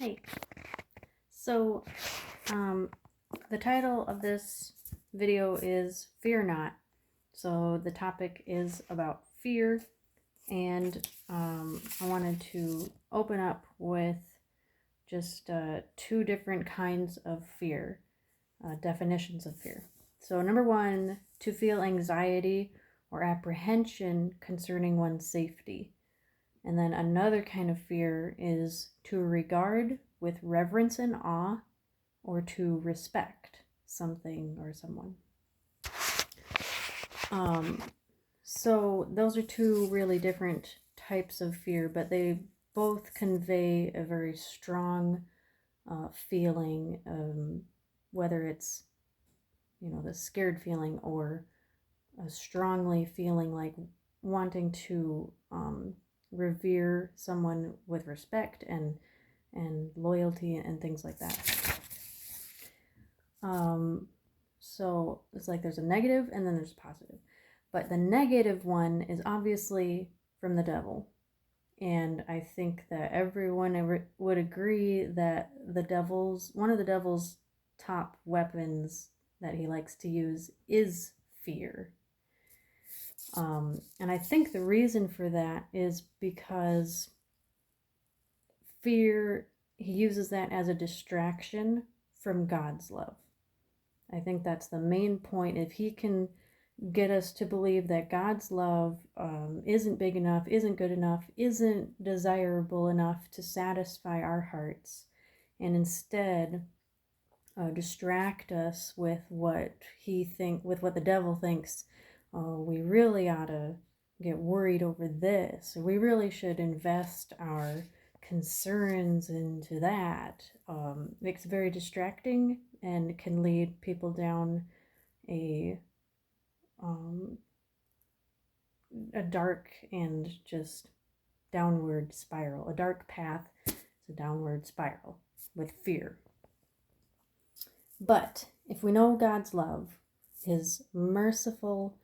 Hey, so the title of this video is Fear Not. So the topic is about fear, and I wanted to open up with just two different kinds of fear, definitions of fear. So number one, to feel anxiety or apprehension concerning one's safety. And then another kind of fear is to regard with reverence and awe or to respect something or someone. So those are two really different types of fear, but they both convey a very strong feeling, whether it's, the scared feeling or a strongly feeling like wanting to revere someone with respect and loyalty and things like that. So it's like there's a negative and then there's a positive. But the negative one is obviously from the devil. And I think that everyone would agree that one of the devil's top weapons that he likes to use is fear. And I think the reason for that is because fear, he uses that as a distraction from God's love. I think that's the main point. If he can get us to believe that God's love isn't big enough, isn't good enough, isn't desirable enough to satisfy our hearts, and instead distract us with what the devil thinks, we really ought to get worried over this, or we really should invest our concerns into that. It's very distracting and can lead people down a dark and just downward spiral. A dark path is a downward spiral with fear. But if we know God's love, his merciful,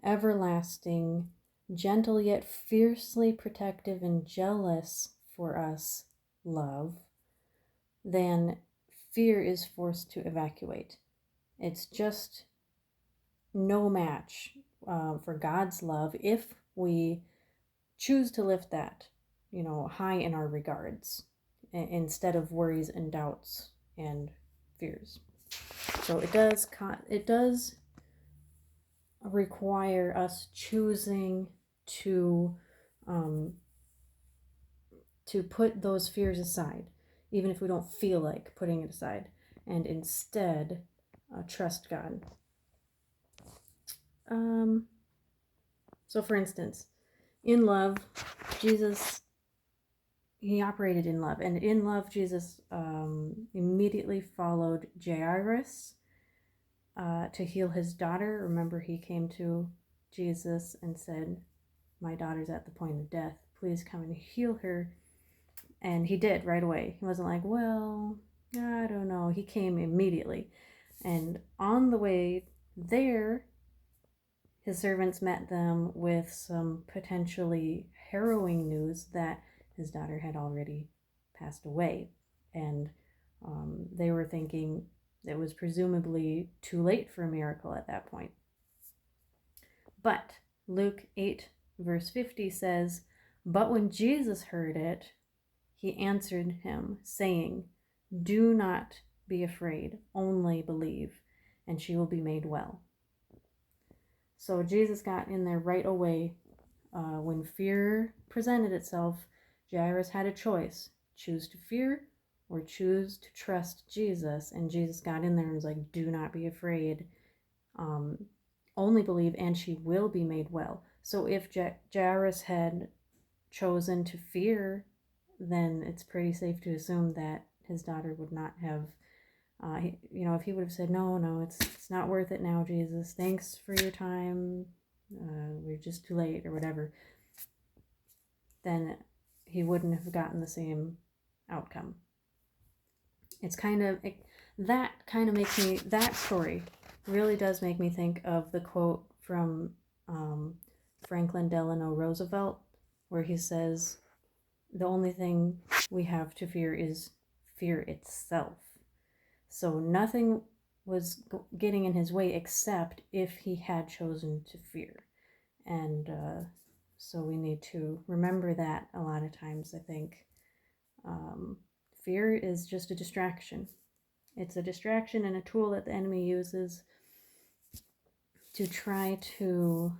everlasting, gentle yet fiercely protective and jealous for us love, then fear is forced to evacuate. It's just no match for God's love if we choose to lift that, high in our regards instead of worries and doubts and fears. So it does require us choosing to put those fears aside, even if we don't feel like putting it aside, and instead trust God. So for instance, in love, Jesus, he operated in love, and in love, Jesus immediately followed Jairus to heal his daughter. Remember, he came to Jesus and said, "My daughter's at the point of death. Please come and heal her." And he did right away. He wasn't like, "Well, I don't know." He came immediately. And on the way there, his servants met them with some potentially harrowing news that his daughter had already passed away. And they were thinking it was presumably too late for a miracle at that point. But Luke 8, verse 50 says, "But when Jesus heard it, he answered him, saying, 'Do not be afraid, only believe, and she will be made well.'" So Jesus got in there right away. When fear presented itself, Jairus had a choice: choose to fear or choose to trust Jesus. And Jesus got in there and was like, "Do not be afraid. Only believe, and she will be made well." So if Jairus had chosen to fear, then it's pretty safe to assume that his daughter would not have, if he would have said, no, it's not worth it now, Jesus. Thanks for your time. We're just too late, or whatever. Then he wouldn't have gotten the same outcome. That story really does make me think of the quote from Franklin Delano Roosevelt, where he says, "The only thing we have to fear is fear itself. So nothing was getting in his way except if he had chosen to fear. And so we need to remember that a lot of times, I think. Fear is just a distraction. It's a distraction and a tool that the enemy uses to try to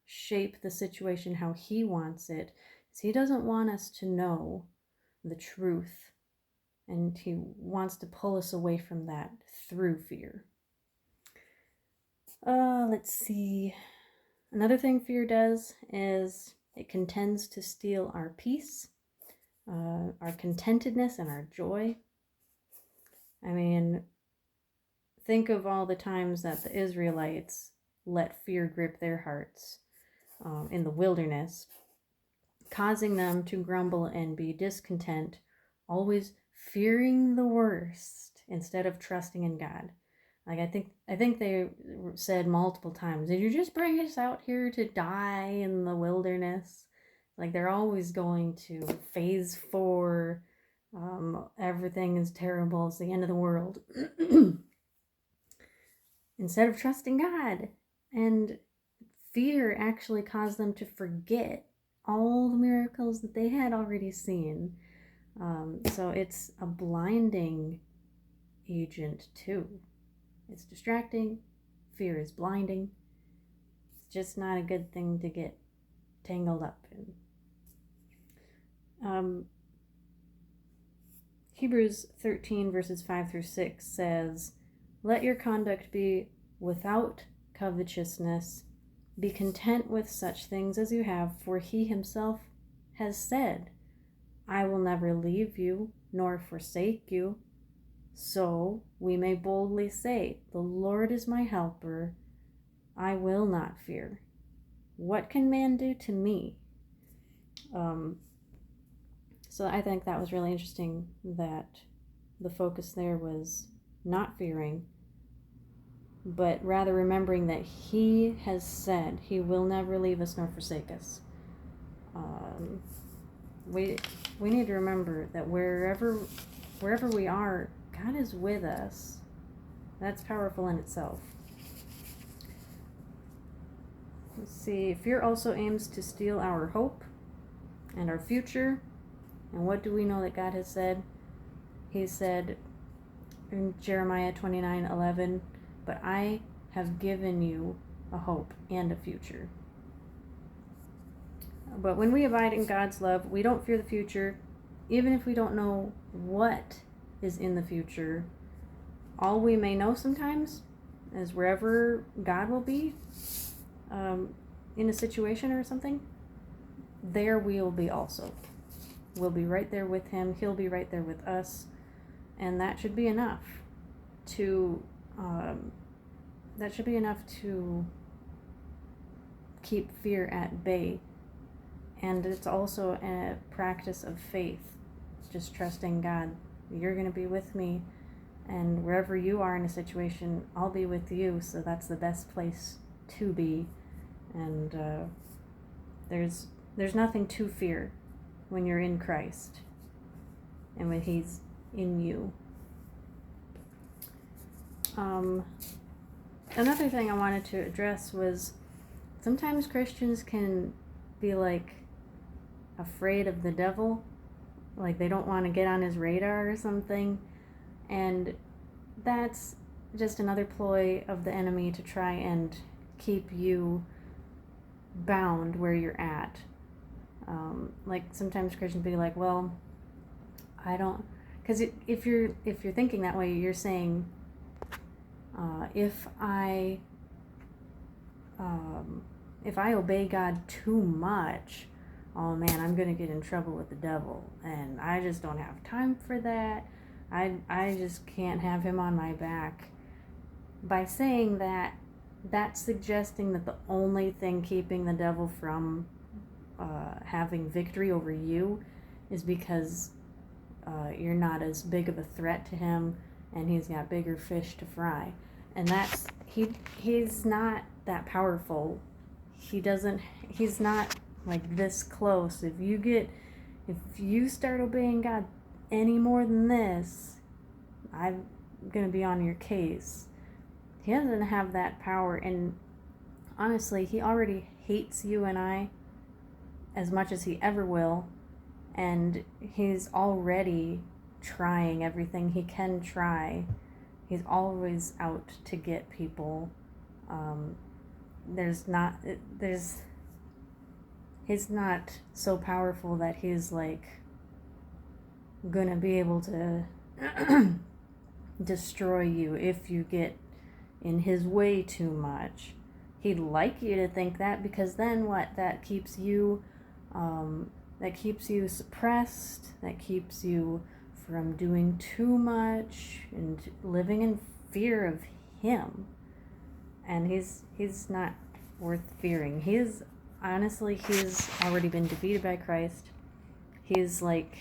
shape the situation how he wants it. So he doesn't want us to know the truth, and he wants to pull us away from that through fear. Let's see. Another thing fear does is it contends to steal our peace, our contentedness, and our joy. I mean, think of all the times that the Israelites let fear grip their hearts in the wilderness, causing them to grumble and be discontent, always fearing the worst instead of trusting in God. Like I think they said multiple times, "Did you just bring us out here to die in the wilderness?" Like they're always going to phase 4. Everything is terrible. It's the end of the world. Instead of trusting God. And fear actually caused them to forget all the miracles that they had already seen. So it's a blinding agent too. It's distracting. Fear is blinding. It's just not a good thing to get tangled up in. Hebrews 13 verses 5 through 6 says, "Let your conduct be without covetousness. Be content with such things as you have, for he himself has said, I will never leave you nor forsake you. So we may boldly say, the Lord is my helper. I will not fear. What can man do to me?" So I think that was really interesting that the focus there was not fearing, but rather remembering that he has said he will never leave us nor forsake us. We need to remember that wherever we are, God is with us. That's powerful in itself. Let's see. Fear also aims to steal our hope and our future. And what do we know that God has said? He said in Jeremiah 29:11, "But I have given you a hope and a future." But when we abide in God's love, we don't fear the future, even if we don't know what is in the future. All we may know sometimes is wherever God will be in a situation or something, there we will be also. We'll be right there with him. He'll be right there with us. And that should be enough to keep fear at bay. And it's also a practice of faith, just trusting God. You're going to be with me, and wherever you are in a situation, I'll be with you. So that's the best place to be. And there's nothing to fear when you're in Christ and when he's in you. Another thing I wanted to address was sometimes Christians can be like afraid of the devil, like they don't want to get on his radar or something, and that's just another ploy of the enemy to try and keep you bound where you're at. Like sometimes Christians be like, well, I don't, because if you're thinking that way, you're saying, if I obey God too much, oh man, I'm gonna get in trouble with the devil, and I just don't have time for that. I just can't have him on my back. By saying that, that's suggesting that the only thing keeping the devil from having victory over you is because you're not as big of a threat to him, and he's got bigger fish to fry. And that's he's not that powerful. He's not like this close. If you start obeying God any more than this, I'm going to be on your case. He doesn't have that power. And honestly, he already hates you and I as much as he ever will. And he's already trying everything he can try. He's always out to get people. He's not so powerful that he's like gonna be able to destroy you if you get in his way too much. He'd like you to think that, because then what? That keeps you suppressed, that keeps you from doing too much and living in fear of him. And he's not worth fearing. He's already been defeated by Christ. He's like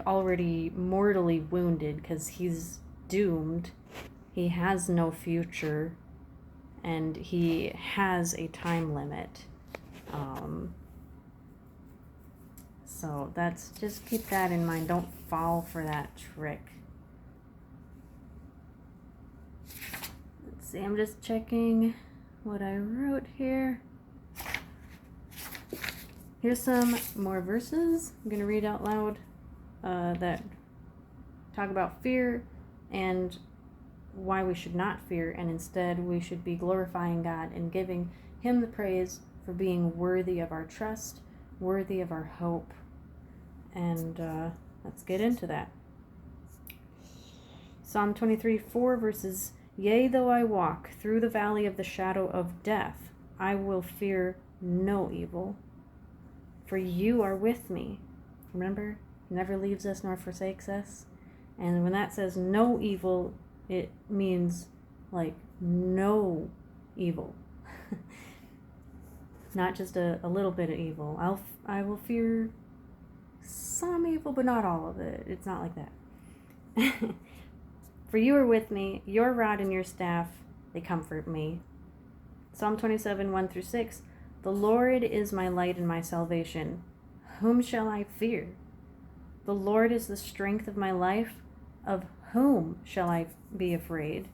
already mortally wounded because he's doomed. He has no future, and he has a time limit. So just keep that in mind. Don't fall for that trick. Let's see, I'm just checking what I wrote here. Here's some more verses I'm going to read out loud that talk about fear and why we should not fear, and instead we should be glorifying God and giving him the praise for being worthy of our trust, worthy of our hope. And let's get into that. Psalm 23:4 verses, "Yea, though I walk through the valley of the shadow of death, I will fear no evil, for you are with me." Remember, he never leaves us nor forsakes us. And when that says no evil, it means like no evil. Not just a little bit of evil. I will fear some evil, but not all of it. It's not like that. "For you are with me, your rod and your staff, they comfort me." Psalm 27:1-6, "The Lord is my light and my salvation. Whom shall I fear? The Lord is the strength of my life. Of whom shall I be afraid?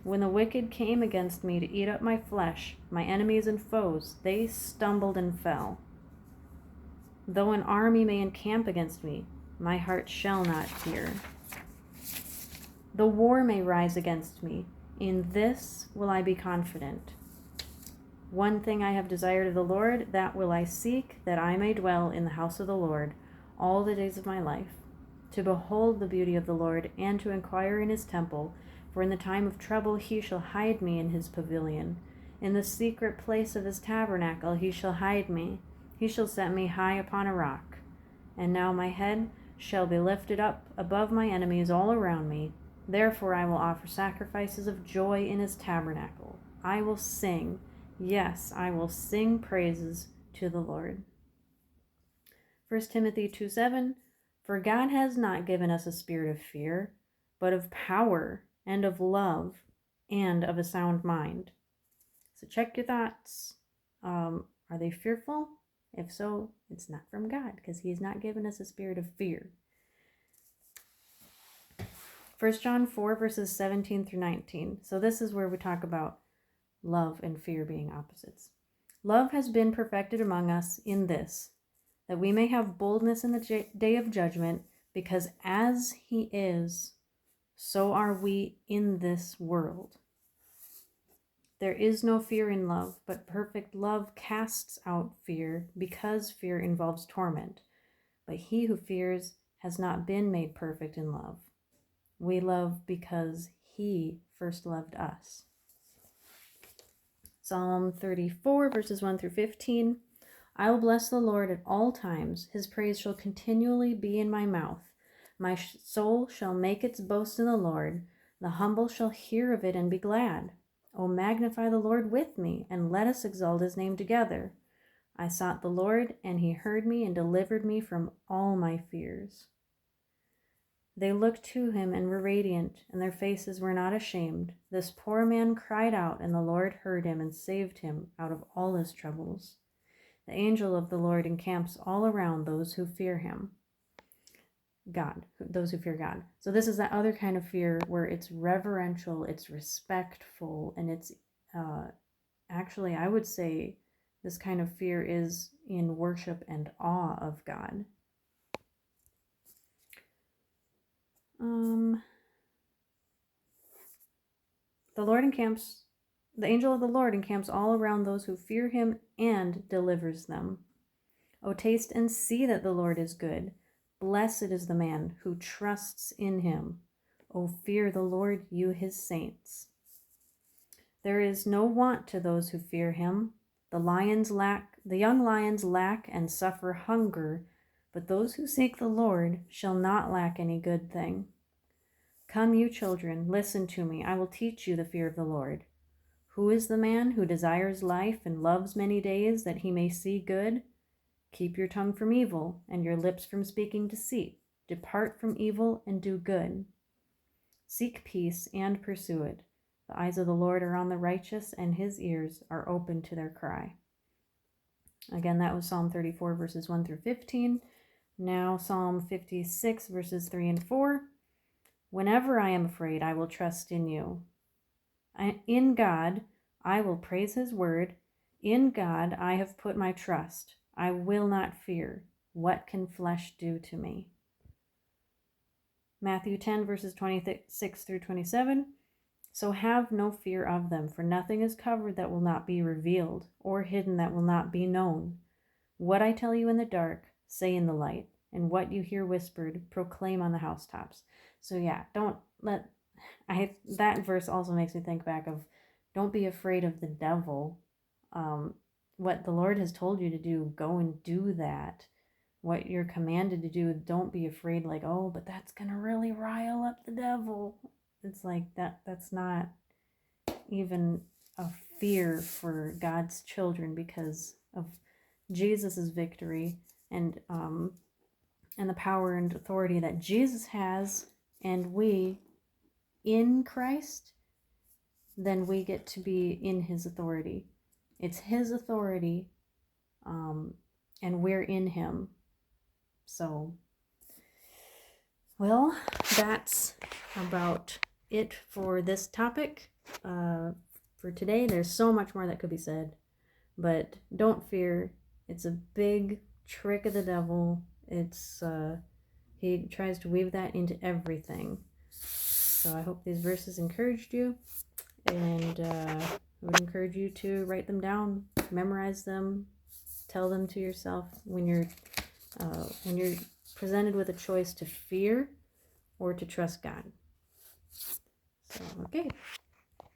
When the wicked came against me to eat up my flesh, my enemies and foes, they stumbled and fell. Though an army may encamp against me, my heart shall not fear. The war may rise against me, in this will I be confident. One thing I have desired of the Lord, that will I seek, that I may dwell in the house of the Lord all the days of my life, to behold the beauty of the Lord, and to inquire in his temple. For in the time of trouble he shall hide me in his pavilion. In the secret place of his tabernacle he shall hide me. He shall set me high upon a rock. And now my head shall be lifted up above my enemies all around me. Therefore I will offer sacrifices of joy in his tabernacle. I will sing, yes, I will sing praises to the Lord." 1 Timothy 2:7, "For God has not given us a spirit of fear, but of power and of love and of a sound mind." So check your thoughts. Are they fearful? If so, it's not from God, because he's not given us a spirit of fear. 1 John 4 verses 17-19. So this is where we talk about love and fear being opposites. "Love has been perfected among us in this, that we may have boldness in the day of judgment, because as he is, so are we in this world. There is no fear in love, but perfect love casts out fear, because fear involves torment. But he who fears has not been made perfect in love. We love because he first loved us." Psalm 34 verses 1-15, "I will bless the Lord at all times. His praise shall continually be in my mouth. My soul shall make its boast in the Lord. The humble shall hear of it and be glad. O magnify the Lord with me, and let us exalt his name together. I sought the Lord, and he heard me and delivered me from all my fears." They looked to him and were radiant, and their faces were not ashamed. This poor man cried out, and the Lord heard him and saved him out of all his troubles. The angel of the Lord encamps all around those who fear him. God, those who fear God. So this is that other kind of fear where it's reverential, it's respectful, and it's actually, I would say this kind of fear is in worship and awe of God. The angel of the Lord encamps all around those who fear him and delivers them. O taste and see that the Lord is good. Blessed is the man who trusts in him. O fear the Lord, you his saints. There is no want to those who fear him. The young lions lack and suffer hunger, but those who seek the Lord shall not lack any good thing. Come, you children, listen to me. I will teach you the fear of the Lord. Who is the man who desires life and loves many days that he may see good? Keep your tongue from evil and your lips from speaking deceit. Depart from evil and do good. Seek peace and pursue it. The eyes of the Lord are on the righteous, and his ears are open to their cry. Again, that was Psalm 34, verses 1 through 15. Now, Psalm 56, verses 3 and 4. Whenever I am afraid, I will trust in you. In God, I will praise his word. In God, I have put my trust. I will not fear. What can flesh do to me? Matthew 10, verses 26 through 27. So have no fear of them, for nothing is covered that will not be revealed, or hidden that will not be known. What I tell you in the dark, say in the light, and what you hear whispered, proclaim on the housetops. So yeah, that verse also makes me think back of, don't be afraid of the devil. What the Lord has told you to do, go and do that. What you're commanded to do, don't be afraid, like, oh, but that's going to really rile up the devil. It's like that's not even a fear for God's children because of Jesus's victory and the power and authority that Jesus has, and we in Christ, then we get to be in his authority. It's his authority, and we're in him. So, well, that's about it for this topic for today. There's so much more that could be said, but don't fear. It's a big trick of the devil. It's he tries to weave that into everything. So I hope these verses encouraged you, and I would encourage you to write them down, memorize them, tell them to yourself when you're presented with a choice to fear or to trust God. So, okay.